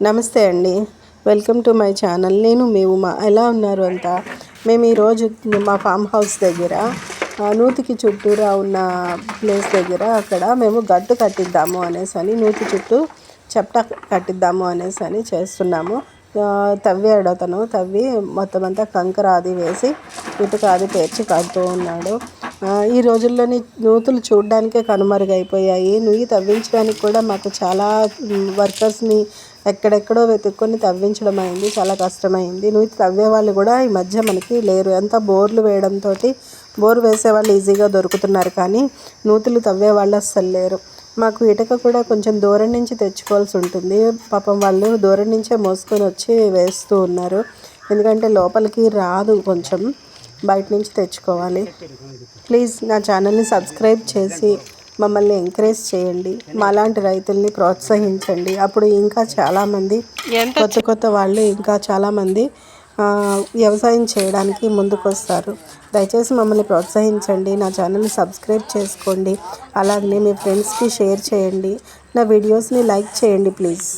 నమస్తే అండి. Welcome to my channel. నేను మీ ఉమా. ఎలా ఉన్నారు అంతా? మేము ఈరోజు మా ఫామ్ హౌస్ దగ్గర నూతికి చుట్టూరా ఉన్న ప్లేస్ దగ్గర అక్కడ మేము గట్టు కట్టిద్దాము అనేసి నూతి చుట్టూ చెప్ట కట్టిద్దాము అనేసి చేస్తున్నాము. తవ్వాడు అతను. తవ్వి మొత్తం అంతా కంకర అది వేసి ఇటుక అది పేర్చి కడుతూ ఉన్నాడు. ఈ రోజుల్లోని నూతులు చూడడానికే కనుమరుగైపోయాయి. నుయ్యి తవ్వించడానికి కూడా మాకు చాలా వర్కర్స్ని ఎక్కడెక్కడో వెతుక్కొని తవ్వించడం అయింది. చాలా కష్టమైంది. నూతి తవ్వే వాళ్ళు కూడా ఈ మధ్య మనకి లేరు. ఎంత బోర్లు వేయడంతో బోర్ వేసే వాళ్ళు ఈజీగా దొరుకుతున్నారు, కానీ నూతులు తవ్వే వాళ్ళు అస్సలు లేరు. మాకు ఇటుక కూడా కొంచెం దూరం నుంచి తెచ్చుకోవాల్సి ఉంటుంది. పాపం వాళ్ళు దూరం నుంచే మోసుకొని వచ్చి వేస్తూ ఉన్నారు. ఎందుకంటే లోపలికి రాదు, కొంచెం బయట నుంచి తెచ్చుకోవాలి. ప్లీజ్ నా ఛానల్ని సబ్స్క్రైబ్ చేసి మమ్మల్ని ఎంకరేజ్ చేయండి. మాలాంటి రైతుల్ని ప్రోత్సహించండి. అప్పుడు ఇంకా చాలామంది కొత్త వాళ్ళు ఇంకా చాలామంది వ్యవసాయం చేయడానికి ముందుకొస్తారు. దయచేసి మమ్మల్ని ప్రోత్సహించండి. నా ఛానల్ని సబ్స్క్రైబ్ చేసుకోండి. అలాగే మీ ఫ్రెండ్స్కి షేర్ చేయండి. నా వీడియోస్ని లైక్ చేయండి ప్లీజ్.